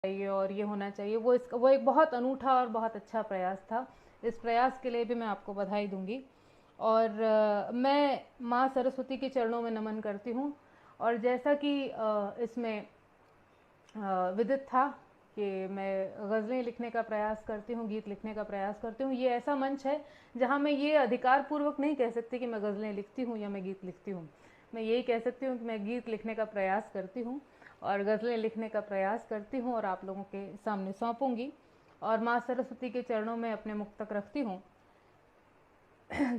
चाहिए और ये होना चाहिए, वो एक बहुत अनूठा और बहुत अच्छा प्रयास था। इस प्रयास के लिए भी मैं आपको बधाई दूंगी। और मैं माँ सरस्वती के चरणों में नमन करती हूँ। और जैसा कि इसमें विदित था कि मैं गज़लें लिखने का प्रयास करती हूँ, गीत लिखने का प्रयास करती हूँ, ये ऐसा मंच है जहाँ मैं ये अधिकार पूर्वक नहीं कह सकती कि मैं गज़लें लिखती हूँ या मैं गीत लिखती हूँ। मैं यही कह सकती हूँ कि मैं गीत लिखने का प्रयास करती हूँ और गज़लें लिखने का प्रयास करती हूँ और आप लोगों के सामने सौंपूंगी। और माँ सरस्वती के चरणों में अपने मुक्तक रखती हूँ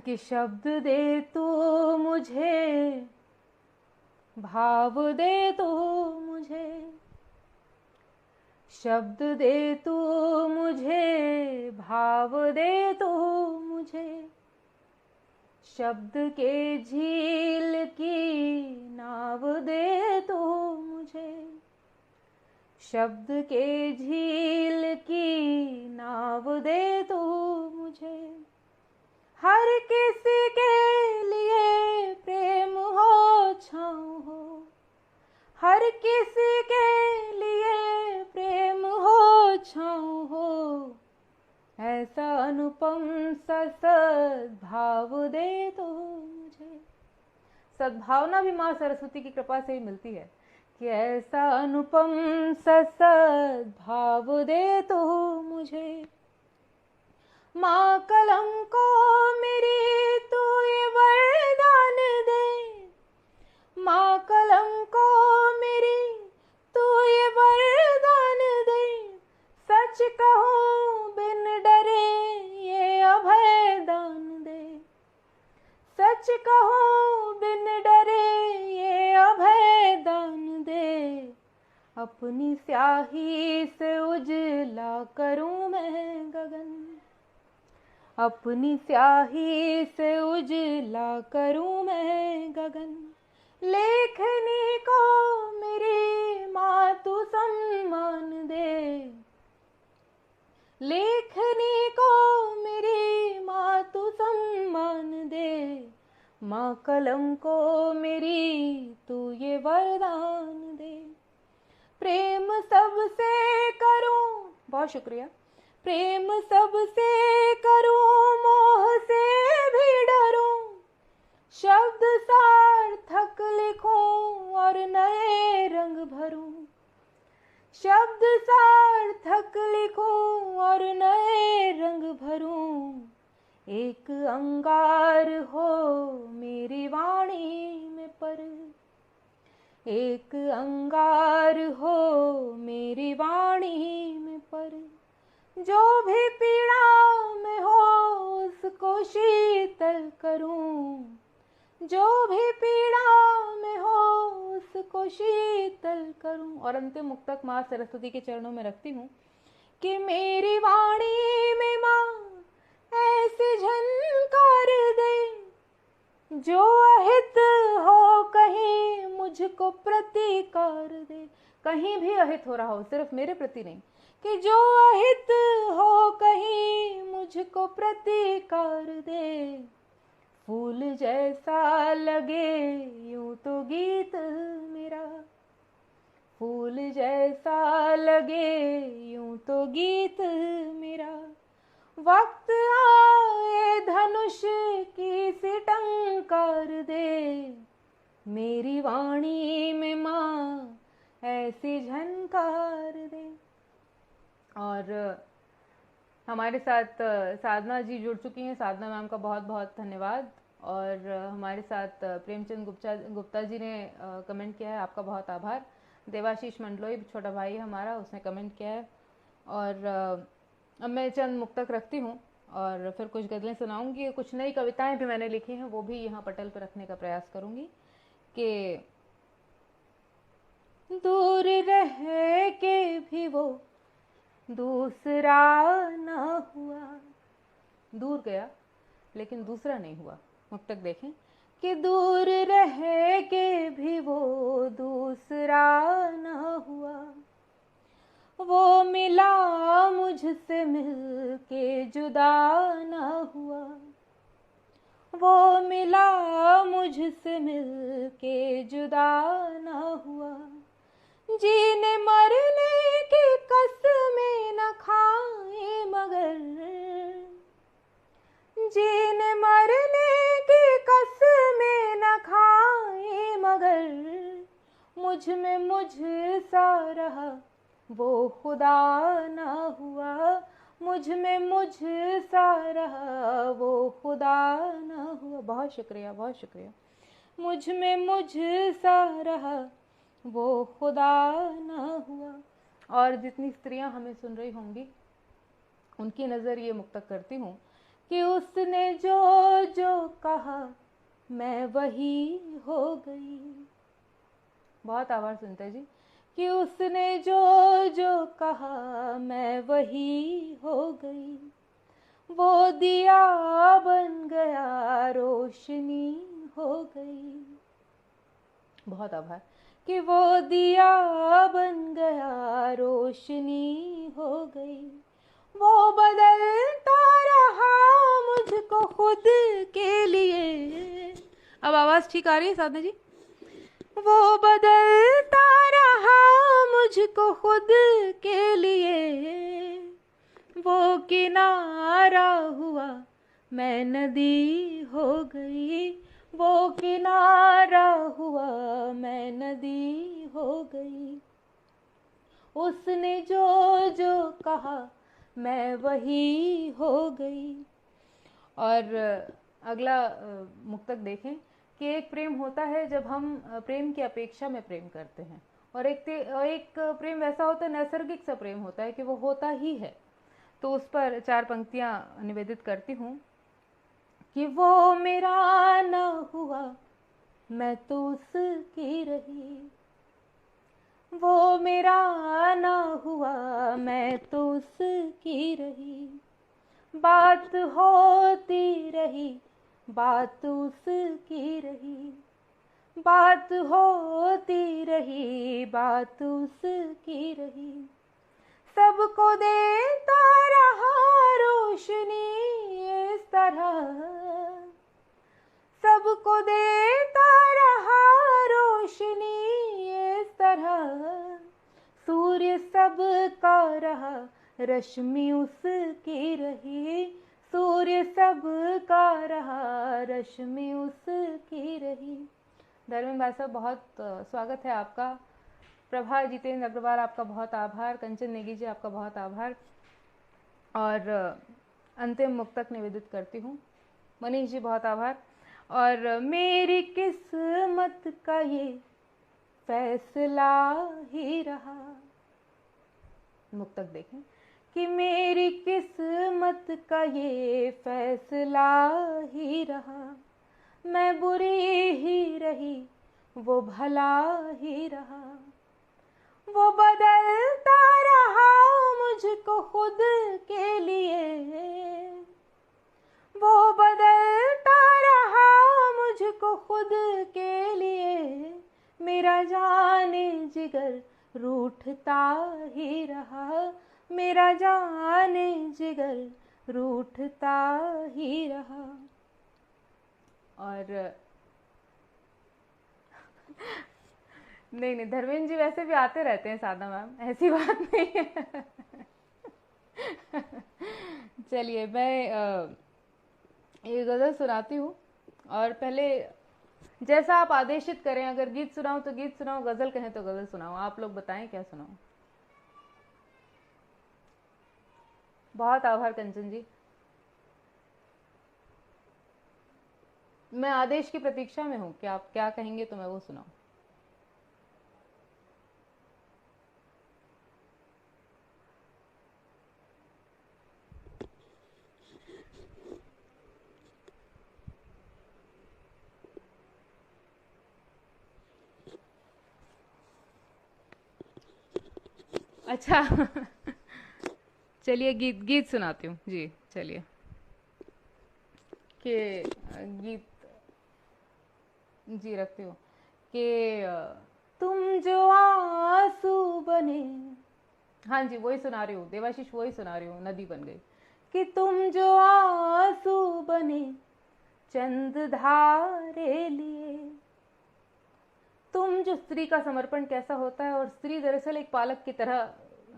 कि शब्द दे तो मुझे, भाव दे तो मुझे, शब्द दे तू मुझे, भाव दे तू मुझे, शब्द के झील की नाव दे तू मुझे, शब्द के झील की नाव दे तू मुझे। हर किसी के लिए प्रेम हो छाँव हो, हर किसी के लिए प्रेम हो छाँव हो, ऐसा अनुपम सा सद्भाव दे तो मुझे। सद्भावना भी माँ सरस्वती की कृपा से ही मिलती है कि ऐसा अनुपम सा सद्भाव दे तो मुझे। माँ कलम को मेरी तू ये वरदान दे, माँ कलम को मेरी तू ये वरदान दे, सच कहूँ बिन डरे ये अभय दान दे, सच कहूँ बिन डरे ये अभय दान दे। अपनी स्याही से उजला करूँ मैं गगन, अपनी स्याही से उजला करूँ मैं गगन। लेखनी को मेरी माँ तू सम्मान दे, लेखनी को मेरी माँ तू सम्मान दे, माँ कलम को मेरी तू ये वरदान दे। प्रेम सबसे करूं, बहुत शुक्रिया, प्रेम सबसे करूं, मोह से भी डरूं, शब्द सार्थक लिखूं और नए रंग भरूं, शब्द सार्थक लिखूं और नए रंग भरूं। एक अंगार हो मेरी वाणी में पर, एक अंगार हो मेरी वाणी में पर, जो भी पीड़ा में हो उसको शीतल करूं, जो भी पीड़ा में हो उसको शीतल करूं। और अंतिम मुक्तक माँ सरस्वती के चरणों में रखती हूँ कि मेरी वाणी में माँ ऐसी झनकार दे, जो अहित हो कहीं मुझको प्रतिकार दे। कहीं भी अहित हो रहा हो, सिर्फ मेरे प्रति नहीं, कि जो अहित हो कहीं मुझको प्रतिकार दे। फूल जैसा लगे यूं तो गीत मेरा, फूल जैसा लगे यूं तो गीत मेरा। वक्त आए धनुष की सी टंकार दे, मेरी वाणी में माँ ऐसी झनकार दे। और हमारे साथ साधना जी जुड़ चुकी हैं। साधना मैम का बहुत बहुत धन्यवाद। और हमारे साथ प्रेमचंद गुप्ता जी ने कमेंट किया है, आपका बहुत आभार। देवाशीष मंडलोई छोटा भाई हमारा, उसने कमेंट किया है। और अब मैं चंद मुक्तक रखती हूँ और फिर कुछ गज़लें सुनाऊंगी। कुछ नई कविताएं भी मैंने लिखी हैं, वो भी यहाँ पटल पर रखने का प्रयास करूंगी। कि दूर रह के भी वो दूसरा न हुआ, दूर गया लेकिन दूसरा नहीं हुआ। मुक्तक देखें कि दूर रह के भी वो दूसरा न हुआ, वो मिला मुझसे मिल के जुदा न हुआ, वो मिला मुझसे मिल के जुदा न हुआ। जीने मरने की वो खुदा ना हुआ, मुझ में मुझ सा रहा, वो खुदा ना हुआ। बहुत शुक्रिया, बहुत शुक्रिया। मुझ में मुझ सा रहा, वो खुदा ना हुआ। और जितनी स्त्रियां हमें सुन रही होंगी उनकी नज़र ये मुक्तक करती हूँ कि उसने जो जो कहा मैं वही हो गई। बहुत आवाज़ सुनते जी। कि उसने जो जो कहा मैं वही हो गई, वो दिया बन गया रोशनी हो गई। बहुत आभार। कि वो दिया बन गया रोशनी हो गई, वो बदलता रहा मुझको खुद के लिए। अब आवाज़ ठीक आ रही है साधना जी? वो बदलता रहा मुझको खुद के लिए, वो किनारा हुआ मैं नदी हो गई, वो किनारा हुआ मैं नदी हो गई। उसने जो जो कहा मैं वही हो गई। और अगला मुक्तक देखें कि एक प्रेम होता है जब हम प्रेम की अपेक्षा में प्रेम करते हैं, और एक प्रेम वैसा होता है, नैसर्गिक सा प्रेम होता है कि वो होता ही है। तो उस पर 4 पंक्तियां निवेदित करती हूँ कि वो मेरा ना हुआ मैं तो उसकी रही, वो मेरा ना हुआ मैं तो उसकी रही, बात होती रही बात उसकी रही, बात होती रही बात उसकी रही, सबको देता रहा रोशनी इस तरह, सबको देता रहा रोशनी इस तरह, सूर्य सबका रहा रश्मि उसकी रही, सूर्य सबका रहा रश्मि उसकी रही। धर्मेंद्र भाई साहब बहुत स्वागत है आपका। प्रभा जितेंद्र अग्रवाल आपका बहुत आभार। कंचन नेगी जी आपका बहुत आभार। और अंतिम मुक्तक निवेदित करती हूँ। मनीष जी बहुत आभार। और मेरी किस्मत का ये फैसला ही रहा, मुक्तक देखें कि मेरी किस्मत का ये फैसला ही रहा, मैं बुरी ही रही वो भला ही रहा, वो बदलता रहा मुझको खुद के लिए, वो बदलता रहा मुझको खुद के लिए, मेरा जाने जिगर रूठता ही रहा, मेरा जाने जिगर रूठता ही रहा। और नहीं धर्मेंद्र जी वैसे भी आते रहते हैं साधना मैम, ऐसी बात नहीं है। चलिए मैं ये गज़ल सुनाती हूँ, और पहले जैसा आप आदेशित करें, अगर गीत सुनाऊं तो गीत सुनाऊं, गज़ल कहें तो गज़ल सुनाऊं, आप लोग बताएं क्या सुनाऊं। बहुत आभार कंचन जी। मैं आदेश की प्रतीक्षा में हूँ कि आप क्या कहेंगे तो मैं वो सुनाऊं। अच्छा चलिए गीत सुनाती हूँ जी। चलिए कि गीत जी रखती हूँ कि तुम जो आंसू बने, हाँ जी वही सुना रही हूँ देवाशीष, वही सुना रही हूँ, नदी बन गई। कि तुम जो आंसू बने चंद धारे लिए, तुम जो स्त्री का समर्पण कैसा होता है, और स्त्री दरअसल एक पालक की तरह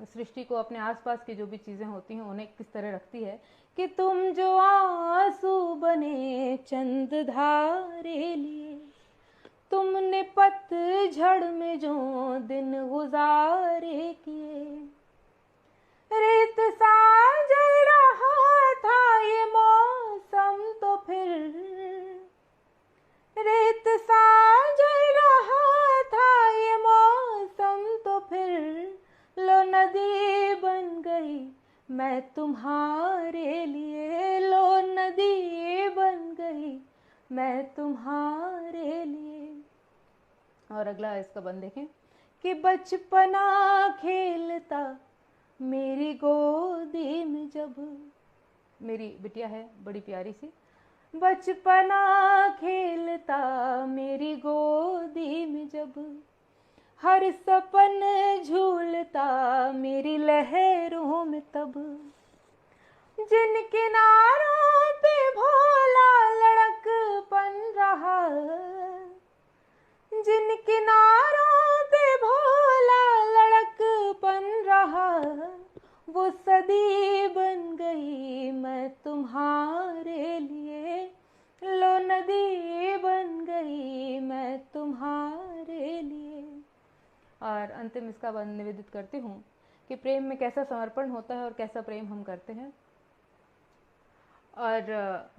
सृष्टि को अपने आसपास की जो भी चीज़ें होती हैं उन्हें किस तरह रखती है। कि तुम जो आंसू बने चंद धारे लिए, तुमने पतझड़ में जो दिन गुजारे किए, बन गई मैं तुम्हारे लिए, लो नदी बन गई मैं तुम्हारे लिए। और अगला इसका बंद देखें कि बचपना खेलता मेरी गोदी में जब, मेरी बिटिया है बड़ी प्यारी सी, बचपना खेलता मेरी गोदी में जब, हर सपन झूलता मेरी लहरों में तब, जिन किनारों पे भोला लड़कपन रहा, जिन किनारों पे भोला लड़कपन रहा, वो सदी बन गई मैं तुम्हारे लिए, लो नदी बन गई मैं तुम्हारे लिए। और अंतिम इसका बंद निवेदित करती हूँ कि प्रेम में कैसा समर्पण होता है और कैसा प्रेम हम करते हैं। और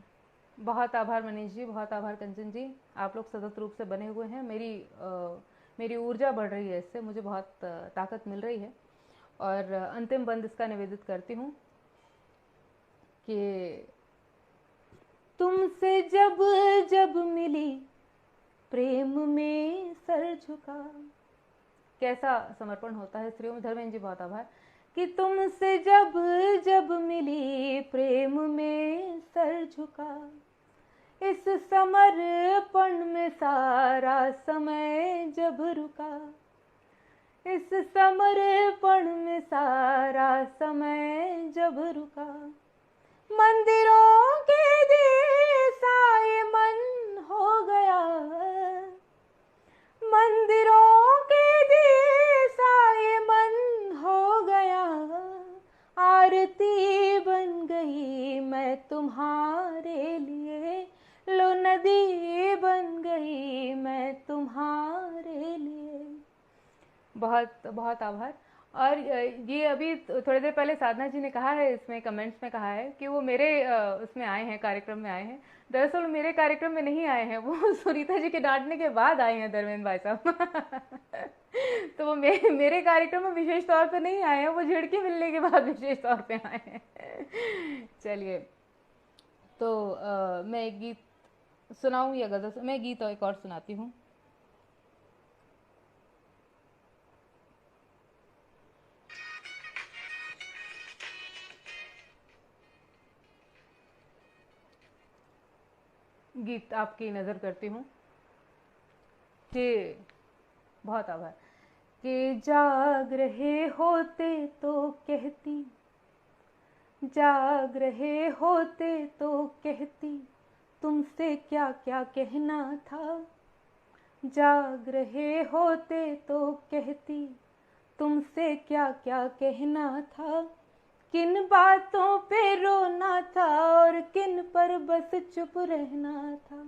बहुत आभार मनीष जी, बहुत आभार कंचन जी, आप लोग सतत रूप से बने हुए हैं। मेरी ऊर्जा बढ़ रही है, इससे मुझे बहुत ताकत मिल रही है। और अंतिम बंद इसका निवेदित करती हूँ कि तुमसे जब जब मिली प्रेम में सर झुका, कैसा समर्पण होता है स्त्रियों में। धर्मेंद्र जी बहुत आभार कि तुमसे जब जब मिली प्रेम में सर झुका, इस समर्पण में सारा समय जब रुका, इस समर्पण में सारा समय जब रुका, मंदिरों के दिए साए मन हो गया, मंदिरों के दिए साए मन हो गया, आरती बन गई मैं तुम्हारे लिए, लो नदी बन गई मैं तुम्हारे लिए। बहुत बहुत आभार। और ये अभी थोड़ी देर पहले साधना जी ने कहा है, इसमें कमेंट्स में कहा है कि वो मेरे उसमें आए हैं, कार्यक्रम में आए हैं। दरअसल मेरे कार्यक्रम में नहीं आए हैं, वो सुनीता जी के डांटने के बाद आए हैं धर्मेंद्र भाई साहब। तो वो मेरे कार्यक्रम में विशेष तौर पे नहीं आए हैं, वो झिड़की मिलने के बाद विशेष तौर पे आए हैं। चलिए, तो मैं एक गीत सुनाऊं या गजल? मैं गीत एक और सुनाती हूँ। गीत आपकी नज़र करती हूँ कि बहुत आभार कि जाग रहे होते तो कहती, जाग रहे होते तो कहती, तुमसे क्या क्या कहना था, जाग रहे होते तो कहती, तुमसे क्या क्या कहना था, किन बातों पे रोना था और किन पर बस चुप रहना था,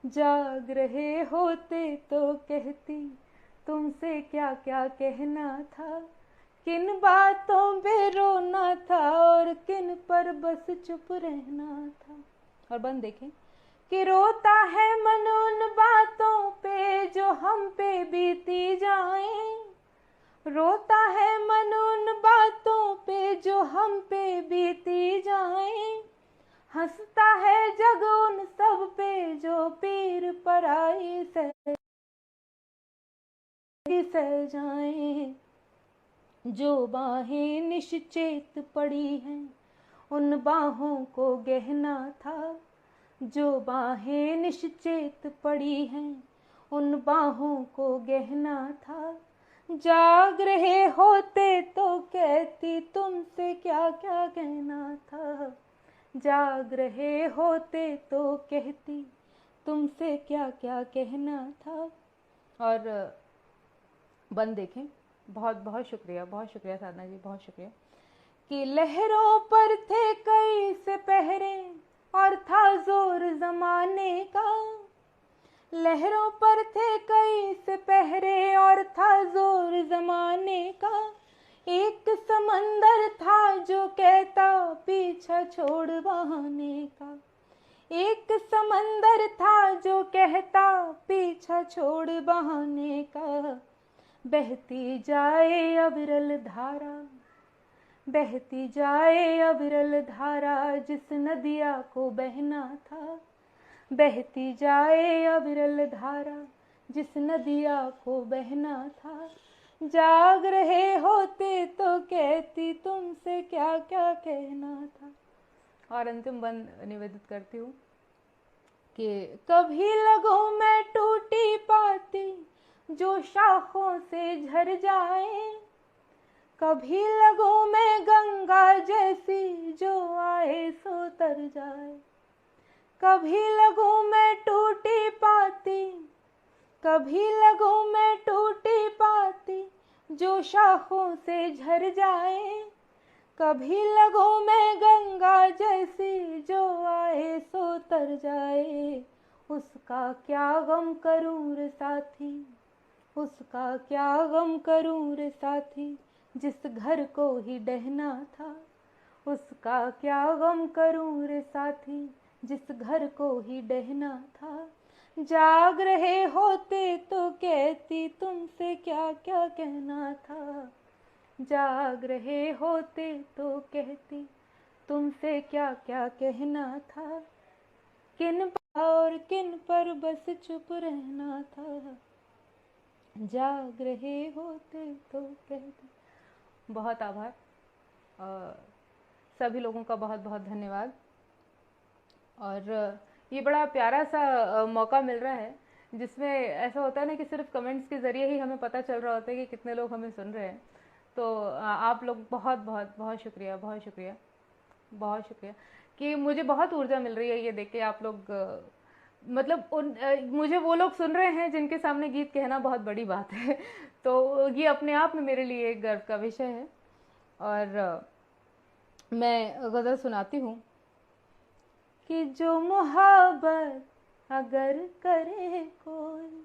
जाग रहे होते तो कहती, तुमसे क्या क्या कहना था, किन बातों पे रोना था और किन पर बस चुप रहना था। और बंद देखें कि रोता है मन उन बातों पे जो हम पे बीती जाएं, रोता है मन उन बातों पे जो हम पे बीती जाएं, हंसता है जग उन सब पे जो पीर पराई सह जाएं, जो बाहें निश्चेत पड़ी हैं उन बाहों को गहना था, जो बाहें निश्चेत पड़ी हैं उन बाहों को गहना था, जाग रहे होते तो कहती, तुमसे क्या क्या कहना था, जाग रहे होते तो कहती, तुमसे क्या क्या कहना था। और बंद देखें, बहुत बहुत शुक्रिया, बहुत शुक्रिया साधना जी, बहुत शुक्रिया कि लहरों पर थे कई से पहरे और था जोर जमाने का, लहरों पर थे कई से पहरे और था जोर जमाने का, एक समंदर था जो कहता पीछा छोड़ बहाने का, एक समंदर था जो कहता पीछा छोड़ बहाने का, बहती जाए अविरल धारा, बहती जाए अविरल धारा जिस नदिया को बहना था, बहती जाए अविरल धारा जिस नदिया को बहना था। जाग रहे होते तो कहती तुमसे क्या क्या कहना था। और अंतिम बंद निवेदित करती हूँ कि कभी लगूं मैं टूटी पाती जो शाखों से झर जाए, कभी लगूं मैं गंगा जैसी जो आए सो तर जाए, कभी लगूं मैं टूटी पाती, कभी लगूं मैं टूटी पाती जो शाखों से झर जाए, कभी लगूं मैं गंगा जैसी जो आए सो तर जाए। उसका क्या गम करूं रे साथी, उसका क्या गम करूं रे साथी जिस घर को ही डहना था, उसका क्या गम करूं रे साथी जिस घर को ही डहना था। जाग रहे होते तो कहती तुमसे क्या क्या कहना था, जाग रहे होते तो कहती तुमसे क्या क्या कहना था। किन पर और किन पर बस चुप रहना था, जाग रहे होते तो कहती। बहुत आभार, सभी लोगों का बहुत बहुत धन्यवाद। और ये बड़ा प्यारा सा मौका मिल रहा है जिसमें ऐसा होता है ना कि सिर्फ कमेंट्स के ज़रिए ही हमें पता चल रहा होता है कि कितने लोग हमें सुन रहे हैं। तो आप लोग बहुत बहुत बहुत शुक्रिया, बहुत शुक्रिया, बहुत शुक्रिया कि मुझे बहुत ऊर्जा मिल रही है ये देख के। आप लोग मतलब मुझे वो लोग सुन रहे हैं जिनके सामने गीत कहना बहुत बड़ी बात है। तो ये अपने आप में मेरे लिए एक गर्व का विषय है। और मैं गज़ल सुनाती हूँ कि जो मुहब्बत अगर करे कोई,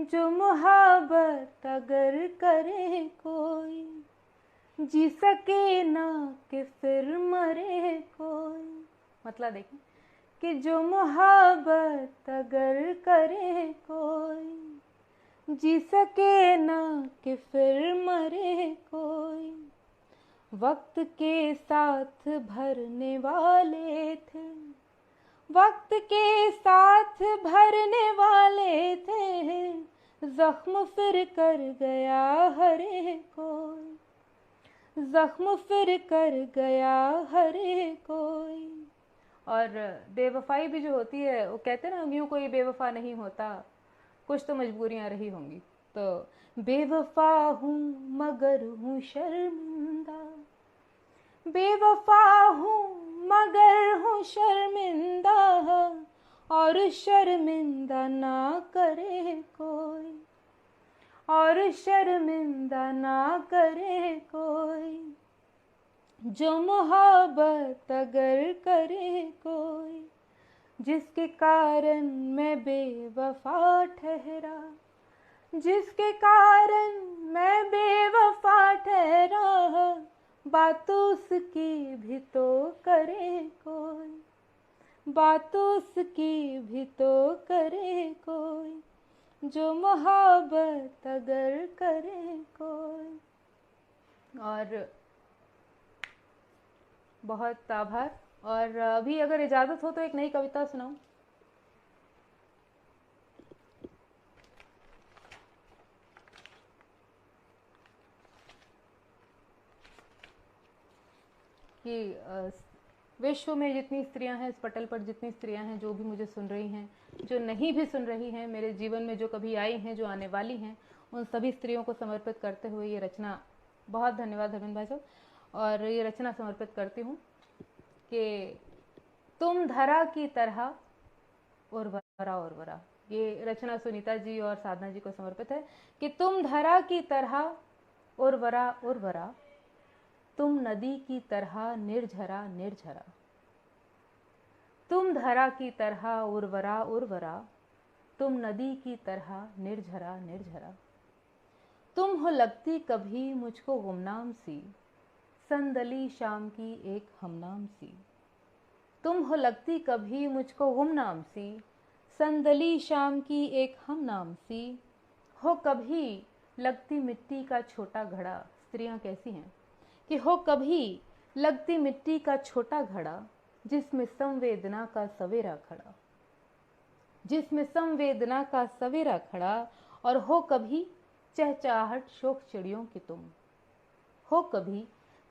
जो मुहब्बत अगर करे कोई, जी सके ना कि फिर मरे कोई। मतलब देखिए कि जो मुहब्बत अगर करे कोई, जी सके ना कि फिर मरे कोई। वक्त के साथ भरने वाले थे, वक्त के साथ भरने वाले थे, जख्म फिर कर गया हर एक कोई, जख्म फिर कर गया हर एक कोई। और बेवफाई भी जो होती है वो कहते हैं ना, यूँ कोई बेवफा नहीं होता, कुछ तो मजबूरियाँ रही होंगी। तो बेवफा हूँ मगर हूँ शर्मिंदा, बेवफा हूँ मगर हूँ शर्मिंदा, और शर्मिंदा ना करे कोई, और शर्मिंदा ना करे कोई। जो मोहब्बत अगर करे कोई, जिसके कारण मैं बेवफा ठहरा, जिसके कारण मैं बेवफा ठहरा, बात उसकी भी तो करे कोई, बात उसकी भी तो करे कोई। जो मोहब्बत अगर करे कोई। और बहुत आभार। और अभी अगर इजाज़त हो तो एक नई कविता सुनाऊं। कि विश्व में जितनी स्त्रियां हैं, इस पटल पर जितनी स्त्रियां हैं, जो भी मुझे सुन रही हैं, जो नहीं भी सुन रही हैं, मेरे जीवन में जो कभी आई हैं, जो आने वाली हैं, उन सभी स्त्रियों को समर्पित करते हुए ये रचना, बहुत धन्यवाद धर्मेंद्र भाई साहब, और ये रचना समर्पित करती हूँ कि तुम धरा की तरह उर्वरा उर्वरा। ये रचना सुनीता जी और साधना जी को समर्पित है कि तुम धरा की तरह उर्वरा उर्वरा, तुम नदी की तरह निर्झरा निर्झरा, तुम धरा की तरह उर्वरा उर्वरा, तुम नदी की तरह निर्झरा निर्झरा। तुम हो लगती कभी मुझको गुमनाम सी, संदली शाम की एक हमनाम सी। तुम हो लगती कभी मुझको गुमनाम सी, संदली शाम की एक हमनाम सी। हो कभी लगती मिट्टी का छोटा घड़ा। स्त्रियां कैसी हैं कि हो कभी लगती मिट्टी का छोटा घड़ा, जिसमें संवेदना का सवेरा खड़ा, जिसमें संवेदना का सवेरा खड़ा। और हो कभी चहचहाहट शोक चिड़ियों की तुम, हो कभी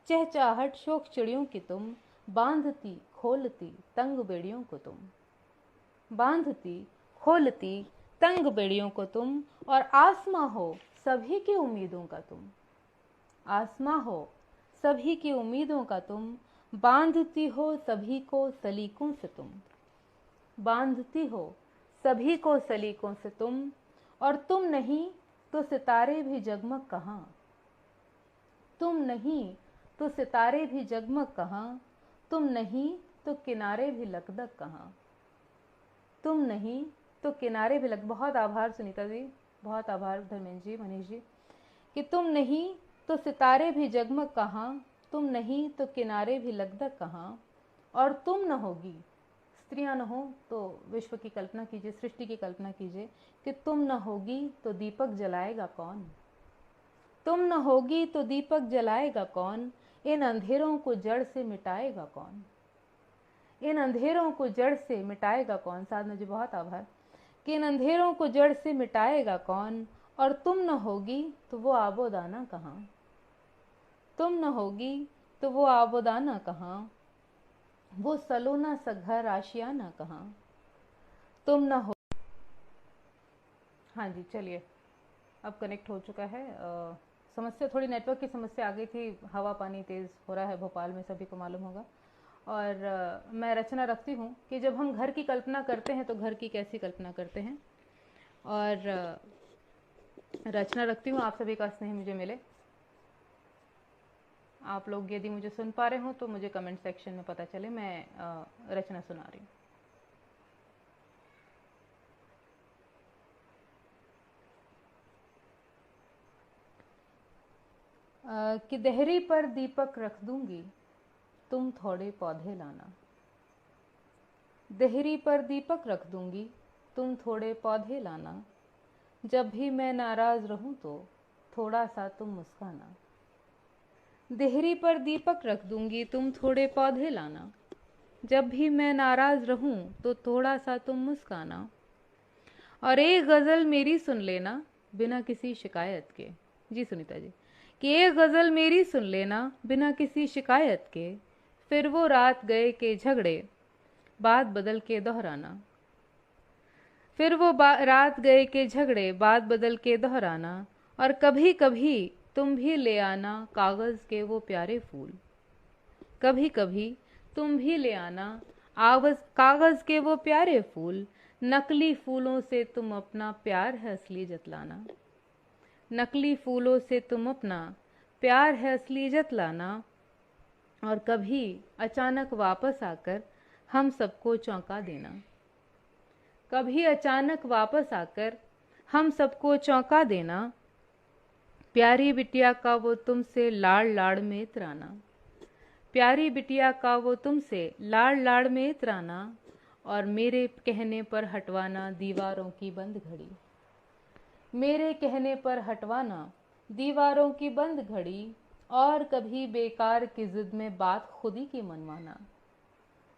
चहचहाहट शोक चिड़ियों की तुम, बांधती खोलती तंग बेड़ियों को तुम, बांधती खोलती तंग बेड़ियों को तुम। और आसमां हो सभी की उम्मीदों का तुम, आसमां हो सभी की उम्मीदों का तुम, बांधती हो सभी को सलीकों से तुम, बांधती हो सभी को सलीकों से तुम। और तुम नहीं तो सितारे भी जगमग कहाँ, तुम नहीं तो सितारे भी जगमग कहाँ, तुम नहीं तो किनारे भी लकदक कहाँ, तुम नहीं तो किनारे भी लग। बहुत आभार सुनीता जी, बहुत आभार धर्मेंद्र जी, मनीष जी। कि तुम नहीं तो सितारे भी जगमग कहाँ, तुम नहीं तो किनारे भी लकदक कहाँ। और तुम न होगी, स्त्रियां न हो तो विश्व की कल्पना कीजिए, सृष्टि की कल्पना कीजिए कि तुम न होगी तो दीपक जलाएगा कौन, तुम न होगी तो दीपक जलाएगा कौन, इन अंधेरों को जड़ से मिटाएगा कौन, इन अंधेरों को जड़ से मिटाएगा कौन। साधना जी बहुत आभार। कि इन अंधेरों को जड़ से मिटाएगा कौन। और तुम न होगी तो वो आबोदाना कहाँ, तुम न होगी तो वो आबोदाना कहाँ, वो सलोना सा घर आशियाना कहाँ, तुम न हो। हाँ जी चलिए, अब कनेक्ट हो चुका है। समस्या थोड़ी नेटवर्क की समस्या आ गई थी, हवा पानी तेज़ हो रहा है भोपाल में, सभी को मालूम होगा। और मैं रचना रखती हूँ कि जब हम घर की कल्पना करते हैं तो घर की कैसी कल्पना करते हैं। और रचना रखती हूँ, आप सभी का स्नेह मुझे मिले। आप लोग यदि मुझे सुन पा रहे हो तो मुझे कमेंट सेक्शन में पता चले, मैं रचना सुना रही हूँ। कि देहरी पर दीपक रख दूंगी, तुम थोड़े पौधे लाना, देहरी पर दीपक रख दूंगी, तुम थोड़े पौधे लाना। जब भी मैं नाराज रहूं तो थोड़ा सा तुम मुस्काना, देहरी पर दीपक रख दूंगी, तुम थोड़े पौधे लाना। जब भी मैं नाराज रहूं तो थोड़ा सा तुम मुस्काना। और एक गज़ल मेरी सुन लेना बिना किसी शिकायत के। जी सुनीता जी। कि एक गज़ल मेरी सुन लेना बिना किसी शिकायत के, फिर वो रात गए के झगड़े बात बदल के दोहराना, फिर वो रात गए के झगड़े बात बदल के दोहराना। और कभी कभी तुम भी ले आना कागज़ के वो प्यारे फूल, कभी कभी तुम भी ले आना कागज़ के वो प्यारे फूल। नकली फूलों से तुम अपना प्यार है असली जतलाना, नकली फूलों से तुम अपना प्यार है असली जतलाना। और कभी अचानक वापस आकर हम सबको चौंका देना, कभी अचानक वापस आकर हम सबको चौंका देना। प्यारी बिटिया का वो तुमसे लाड़ लाड़ में इतराना, प्यारी बिटिया का वो तुमसे लाड़ लाड़ में इतराना। और मेरे कहने पर हटवाना दीवारों की बंद घड़ी, मेरे कहने पर हटवाना दीवारों की बंद घड़ी। और कभी बेकार की जिद में बात खुद ही की मनवाना,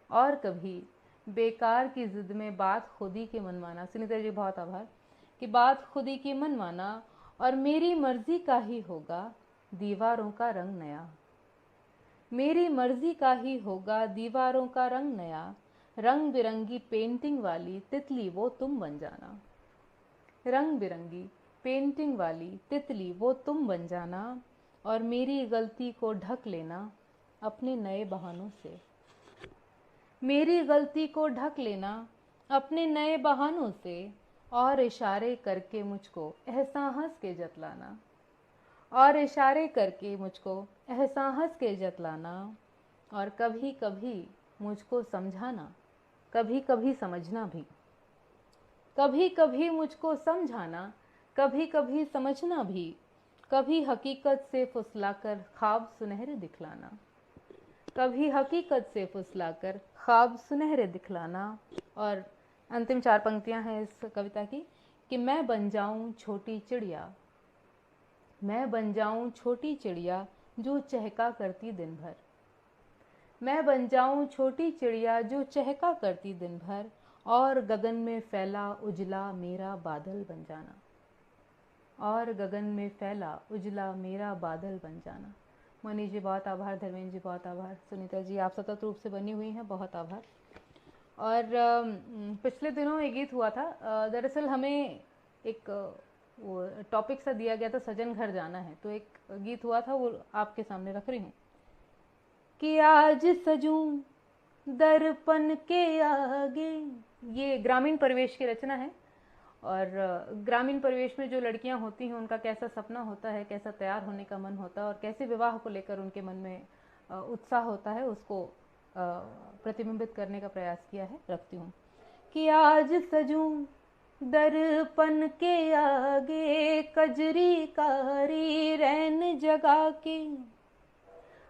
और कभी बेकार की जिद में बात खुद ही की मनवाना। सुनीता जी बहुत आभार। कि बात खुद ही की मनवाना। और मेरी मर्जी का ही होगा दीवारों का रंग नया, मेरी मर्जी का ही होगा दीवारों का रंग नया। रंग बिरंगी पेंटिंग वाली तितली वो तुम बन जाना, रंग बिरंगी पेंटिंग वाली तितली वो तुम बन जाना। और मेरी गलती को ढक लेना अपने नए बहानों से, मेरी गलती को ढक लेना अपने नए बहानों से। और इशारे करके मुझको एहसास के जतलाना, और इशारे करके मुझको एहसास के जतलाना। और कभी कभी मुझको समझाना, कभी कभी समझना भी, कभी कभी मुझको समझाना, कभी कभी समझना भी। कभी हकीकत से फुसलाकर ख्वाब सुनहरे दिखलाना, कभी हकीकत से फुसलाकर ख्वाब सुनहरे दिखलाना। और अंतिम 4 पंक्तियां हैं इस कविता की। कि मैं बन जाऊं छोटी चिड़िया, मैं बन जाऊं छोटी चिड़िया जो चहका करती दिन भर। मैं बन जाऊं छोटी चिड़िया जो चहका करती दिन भर, और गगन में फैला उजला मेरा बादल बन जाना। और गगन में फैला उजला मेरा बादल बन जाना। मनीष जी बहुत आभार, धर्मेंद्र जी बहुत आभार, सुनीता जी आप सतत रूप से बनी हुई हैं, बहुत आभार। और पिछले दिनों एक गीत हुआ था, दरअसल हमें एक वो टॉपिक सा दिया गया था, सजन घर जाना है, तो एक गीत हुआ था वो आपके सामने रख रही हूँ कि आज सजूं दर्पण के आगे। ये ग्रामीण परिवेश की रचना है, और ग्रामीण परिवेश में जो लड़कियां होती हैं उनका कैसा सपना होता है, कैसा तैयार होने का मन होता है, और कैसे विवाह को लेकर उनके मन में उत्साह होता है, उसको प्रतिबिंबित करने का प्रयास किया है। रखती हूँ कि आज सजूं दर्पण के आगे, कजरी कारी रैन जगा के।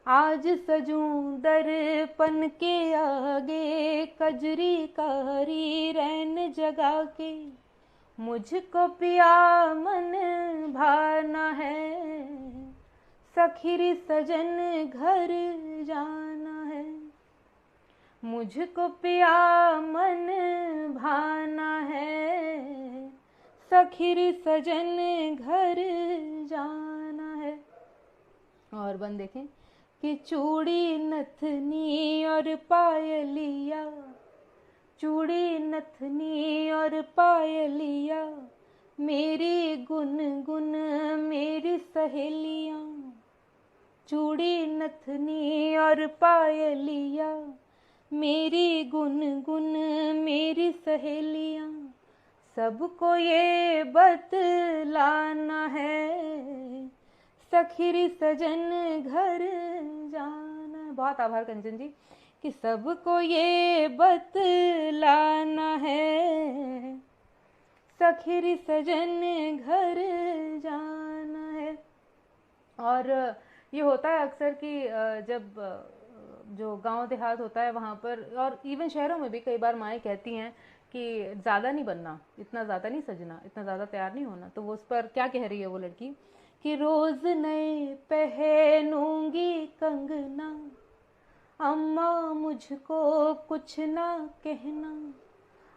आज सजूं दर्पण के आगे, कजरी कारी रैन जगा के। मुझको पिया मन भाना है, सखीरी सजन घर जाना है। मुझको पिया मन भाना है, सखीरी सजन घर जाना है। और बन देखें कि चूड़ी नथनी और पायलिया, चूड़ी नथनी और पायलिया, मेरी गुनगुन मेरी सहेलियाँ। चूड़ी नथनी और पायलिया, मेरी गुनगुन मेरी सहेलियाँ। सबको ये बतलाना है, सखीरी सजन घर जाना। बहुत आभार कंचन जी। कि सबको ये बतलाना है, सखीरी सजन घर जाना है। और ये होता है अक्सर कि जब जो गांव देहात होता है वहाँ पर, और इवन शहरों में भी कई बार माएँ कहती हैं कि ज़्यादा नहीं बनना, इतना ज़्यादा नहीं सजना, इतना ज़्यादा तैयार नहीं होना। तो वो उस पर क्या कह रही है वो लड़की कि रोज़ नए पहनूंगी कंगना, अम्मा मुझको कुछ ना कहना।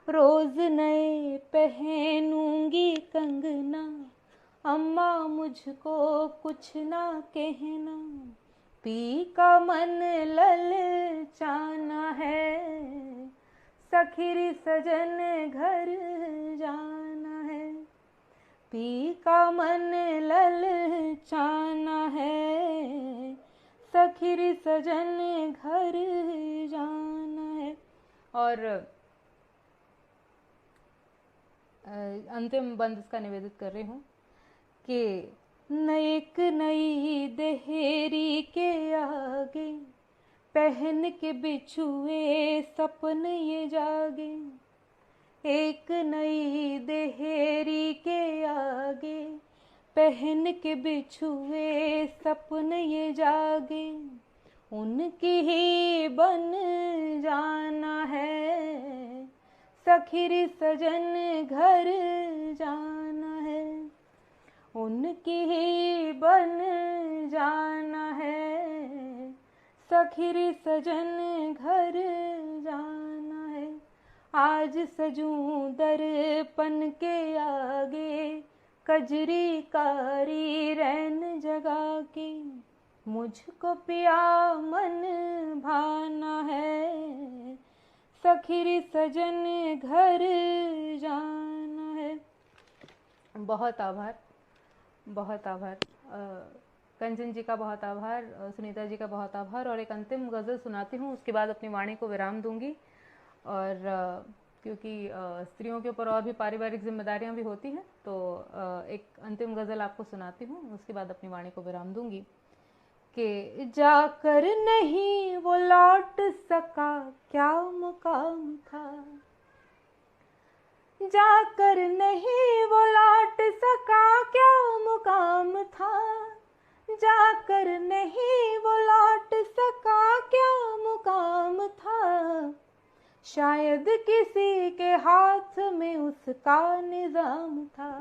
रोज़ नए पहनूंगी कंगना, अम्मा मुझको कुछ ना कहना। पी का मन ललचाना है, सखीरी सजन घर जाना है। पी का मन ललचाना है, सखीरी सजन घर जाना है। और अंतिम बंद इसका निवेदित कर रही हूँ कि एक नई देहरी के आगे, पहन के बिछुए सपन ये जागे। एक नई देहरी के आगे, पहन के बिछुए सपन ये जागे। उनकी ही बन जाना है, सखीरी सजन घर जाना है। उनकी ही बन जाना है, सखीरी सजन घर जाना है। आज सजूं दर्पण के आगे, कजरी कारी रैन जगा के। मुझको पिया मन भाना है, सखीरी सजन घर जाना है। बहुत आभार, बहुत आभार कंचन जी का, बहुत आभार सुनीता जी का, बहुत आभार। और एक अंतिम गज़ल सुनाती हूँ, उसके बाद अपनी वाणी को विराम दूंगी। और क्योंकि स्त्रियों के ऊपर और भी पारिवारिक जिम्मेदारियां भी होती हैं, तो एक अंतिम गज़ल आपको सुनाती हूँ, उसके बाद अपनी वाणी को विराम दूंगी। कि जाकर नहीं वो लौट सका क्या मुकाम था, जाकर नहीं वो लौट सका क्या मुकाम था। जाकर नहीं वो लौट सका क्या मुकाम था। शायद किसी के हाथ में उसका निजाम था।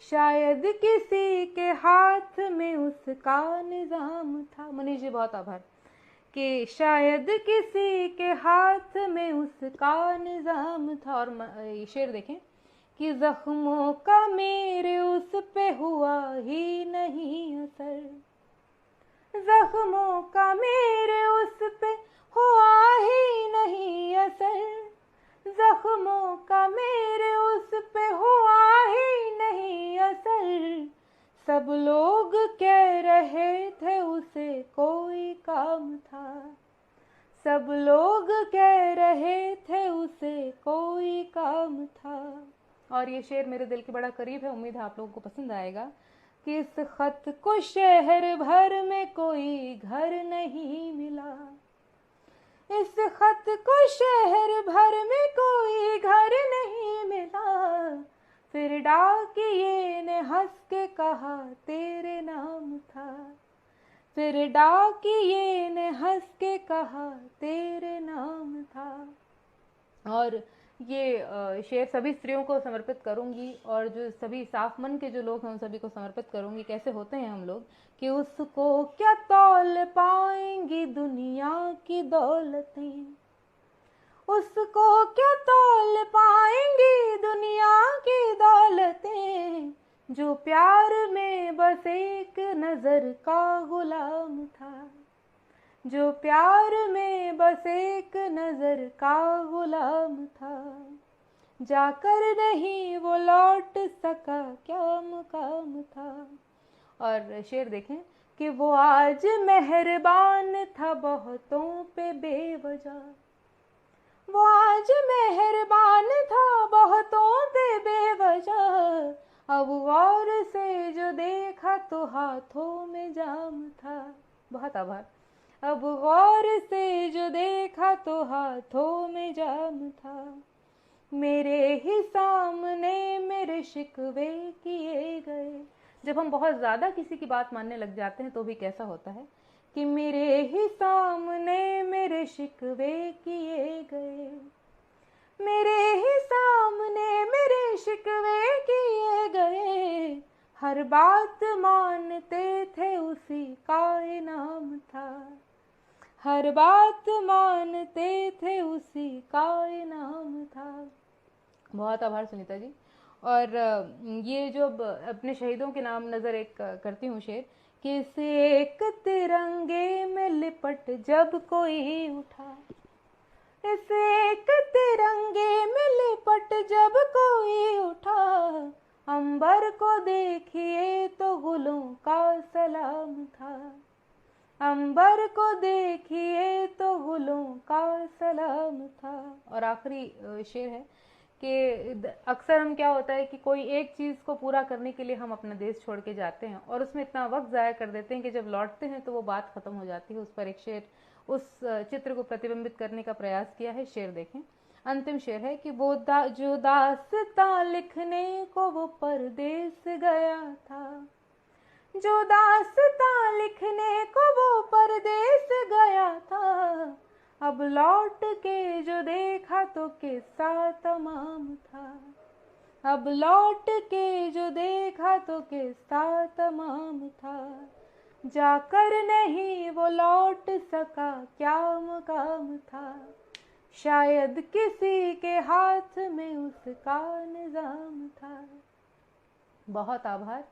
शायद किसी के हाथ में उसका निजाम था। मनीष जी बहुत आभार। कि शायद किसी के हाथ में उसका निजाम था। और ये शेर देखें कि जख्मों का मेरे उस पे हुआ ही नहीं असर, जख्मों का मेरे उस पे हुआ ही नहीं असर, जख्मों का मेरे उस पे हुआ ही नहीं असर। सब लोग कह रहे थे उसे कोई काम था, सब लोग कह रहे थे उसे कोई काम था। और ये शेर मेरे दिल के बड़ा करीब है, उम्मीद है आप लोगों को पसंद आएगा। कि इस खत को शहर भर में कोई घर नहीं मिला, इस खत को शहर भर में कोई घर नहीं मिला। फिर डाकिये ने हंस के कहा तेरे नाम था, फिर डाकिये ने हंस के कहा तेरे नाम था। और ये शेर सभी स्त्रियों को समर्पित करूंगी, और जो सभी साफ मन के जो लोग हैं उन सभी को समर्पित करूंगी। कैसे होते हैं हम लोग कि उसको क्या तौल पाएंगी दुनिया की दौलतें, उसको क्या तौल पाएंगी दुनिया की दौलतें। जो प्यार में बस एक नजर का गुलाम था, जो प्यार में बस एक नजर का गुलाम था। जाकर नहीं वो लौट सका क्या मुकाम था। और शेर देखें कि वो आज मेहरबान था बहुतों पे बेवजह, वो आज मेहरबान था बहुतों पे बेवजह। अब गौर से जो देखा तो हाथों में जाम था। बहुत आभार। अब गौर से जो देखा तो हाथों में जाम था। मेरे ही सामने मेरे शिकवे किए गए। जब हम बहुत ज़्यादा किसी की बात मानने लग जाते हैं तो भी कैसा होता है कि मेरे ही सामने मेरे शिकवे किए गए, मेरे ही सामने मेरे शिकवे किए गए। हर बात मानते थे उसी का इनाम था, हर बात मानते थे उसी का इनाम था। बहुत आभार सुनीता जी। और ये जो अपने शहीदों के नाम नज़र एक करती हूँ शेर कि इस एक तिरंगे में लिपट जब कोई उठा, इस एक तिरंगे में लिपट जब कोई उठा। अंबर को देखिए तो गुलों का सलाम था, अंबर को देखिए तो गुलों का सलाम था। और आखिरी शेर है कि अक्सर हम क्या होता है कि कोई एक चीज़ को पूरा करने के लिए हम अपना देश छोड़ के जाते हैं और उसमें इतना वक्त ज़ाया कर देते हैं कि जब लौटते हैं तो वो बात ख़त्म हो जाती है। उस पर एक शेर उस चित्र को प्रतिबिंबित करने का प्रयास किया है। शेर देखें, अंतिम शेर है कि वो जो दास्तां लिखने को वो परदेस गया था, जो दास्तां लिखने को वो परदेस गया था। अब लौट के जो देखा तो किस्सा तमाम था, अब लौट के जो देखा तो किस्सा तमाम था। जाकर नहीं वो लौट सका क्या मुकाम था, शायद किसी के हाथ में उसका निजाम था। बहुत आभार,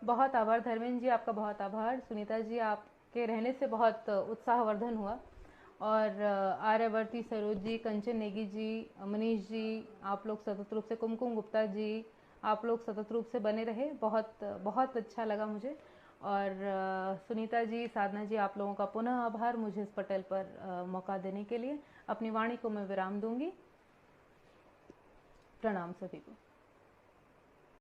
बहुत आभार धर्मेंद्र जी, आपका बहुत आभार। सुनीता जी, आपके रहने से बहुत उत्साहवर्धन हुआ। और आर्यवर्ती सरोज जी, कंचन नेगी जी, मनीष जी, आप लोग सतत रूप से, कुमकुम गुप्ता जी, आप लोग सतत रूप से बने रहे। बहुत बहुत अच्छा लगा मुझे। और सुनीता जी, साधना जी, आप लोगों का पुनः आभार मुझे इस पटेल पर मौका देने के लिए। अपनी वाणी को मैं विराम दूंगी। प्रणाम सभी को।